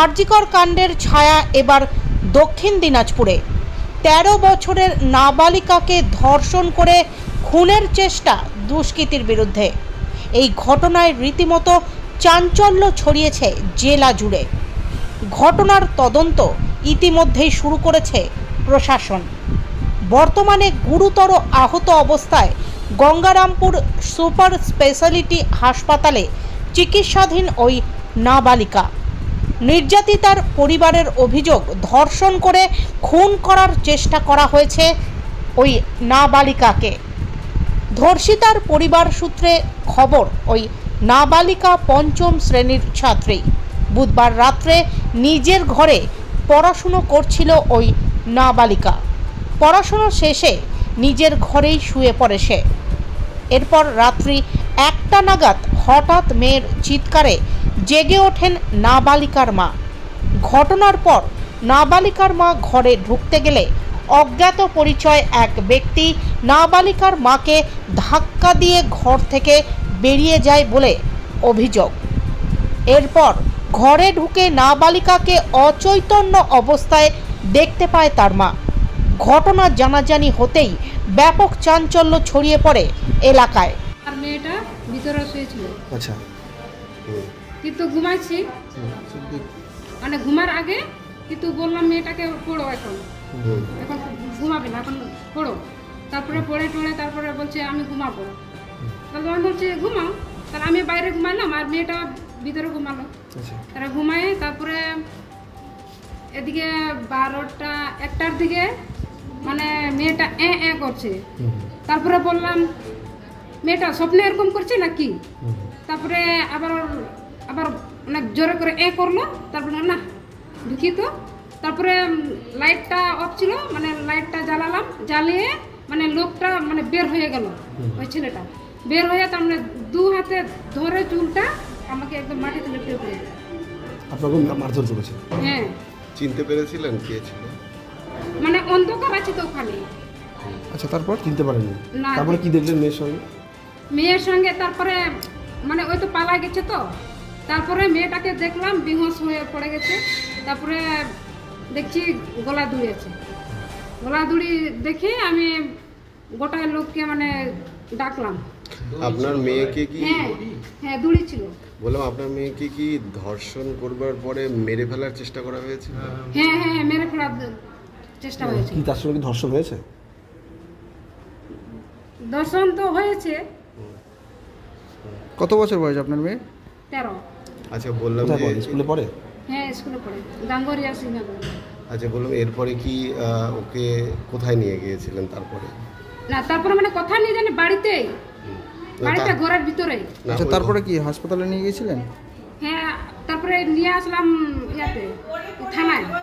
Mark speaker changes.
Speaker 1: আরজিকর কাণ্ডের ছায়া এবার দক্ষিণ দিনাজপুরে। ১৩ বছরের নাবালিকাকে ধর্ষণ করে খুনের চেষ্টা দুষ্কৃতীর বিরুদ্ধে। এই ঘটনায় রীতিমতো চাঞ্চল্য ছড়িয়েছে জেলা জুড়ে। ঘটনার তদন্ত ইতিমধ্যেই শুরু করেছে প্রশাসন। বর্তমানে গুরুতর আহত অবস্থায় গঙ্গারামপুর সুপার স্পেশালিটি হাসপাতালে চিকিৎসাধীন ওই নাবালিকা। নির্যাতিতার পরিবারের অভিযোগ, ধর্ষণ করে খুন করার চেষ্টা করা হয়েছে ওই নাবালিকাকে। ধর্ষিতার পরিবার সূত্রে খবর, ওই নাবালিকা পঞ্চম শ্রেণীর ছাত্রী। বুধবার রাত্রে নিজের ঘরে পড়াশুনো করছিল ওই নাবালিকা। পড়াশুনো শেষে নিজের ঘরেই শুয়ে পড়ে সে। এরপর রাত্রি 1টা নাগাদ হঠাৎ মেয়ের চিৎকারে জেগে ওঠেন নাবালিকার মা। ঘটনার পর নাবালিকার মা ঘরে ঢুকতে গেলে অজ্ঞাত পরিচয় এক ব্যক্তি নাবালিকার মাকে ধাক্কা দিয়ে ঘর থেকে বেরিয়ে যায় বলে অভিযোগ। এরপর ঘরে ঢুকে নাবালিকাকে অচৈতন্য অবস্থায় দেখতে পায় তার মা। ঘটনা জানাজানি হতেই ব্যাপক চাঞ্চল্য ছড়িয়ে পড়ে এলাকায়।
Speaker 2: আর মেয়েটা ভিতরে শুয়েছিল।
Speaker 3: আচ্ছা,
Speaker 2: কিন্তু ঘুমাইছি, মানে ঘুমার আগে কিন্তু বললাম মেয়েটাকে পড়ো, এখন ঘুমাবে না, এখন পড়ো। তারপরে পড়ে টড়ে তারপরে বলছে আমি ঘুমাবো। তাহলে আমি বলছি ঘুমাও। তাহলে আমি বাইরে ঘুমালাম আর মেয়েটা ভিতরে ঘুমালো। তারা ঘুমায়, তারপরে এদিকে 12টা 1টার দিকে মানে মেয়েটা করছে। তারপরে বললাম মেয়েটা স্বপ্নে এরকম করছে নাকি। তারপরে আবার অনেক জোরে করে করলো। তারপরে না ঢুকি তো, তারপরে লাইটটা অফ ছিল, মানে লাইটটা জ্বালালাম, জ্বালিয়ে মানে লোকটা মানে বের হয়ে গেল। ওই ছেলেটা বের হয়ে তার মানে 2 হাতে ধরে চুলটা আমাকে একদম মাটিতে লেপটে পড়ে।
Speaker 3: আপনাকে মারধর করেছে?
Speaker 2: হ্যাঁ।
Speaker 4: চিনতে পেরেছিলেন কে ছিল?
Speaker 2: মানে অন্ধকার আছে তো ওখানে।
Speaker 3: আচ্ছা, তারপর চিনতে পারেননি?
Speaker 2: না।
Speaker 3: তারপরে কি দেখলেন মেয়ের সঙ্গে?
Speaker 2: তারপরে মানে ওই তো পালা গেছে তো, তারপরে মেয়েটাকে দেখলাম বেহুঁশ হয়ে পড়ে গেছে। তারপরে দেখছি গলা দুড়ি আছে। গলা দুড়ি দেখে আমি গোটায় লোককে মানে ডাকলাম।
Speaker 4: আপনার মেয়েকে কি?
Speaker 2: হ্যাঁ দুড়ি ছিল।
Speaker 4: বললাম আপনার মেয়েকে কি ধর্ষণ করবার পরে মেরে ফেলার চেষ্টা করা হয়েছে?
Speaker 2: হ্যাঁ মেরে ফেলার চেষ্টা হয়েছে।
Speaker 3: কি তার সঙ্গে ধর্ষণ হয়েছে?
Speaker 2: ধর্ষণ তো হয়েছে।
Speaker 3: কত বছর বয়স আপনার মেয়ে?
Speaker 2: 13।
Speaker 4: আচ্ছা, বললাম যে
Speaker 3: স্কুলে পড়ে?
Speaker 2: হ্যাঁ স্কুলে পড়ে, গাঙ্গরিয়া সিংহাবাদ।
Speaker 4: আচ্ছা, বললাম এরপরে কি ওকে কোথায় নিয়ে গিয়েছিলেন তারপরে?
Speaker 2: না, তারপরে মানে কথা নিয়ে জানি বাড়িতেই, বাড়িতে ঘরের ভিতরে।
Speaker 3: আচ্ছা, তারপরে কি হাসপাতালে নিয়ে গিয়েছিলেন?
Speaker 2: হ্যাঁ, তারপরে নিয়ে আসলাম ইয়াতে থানায়।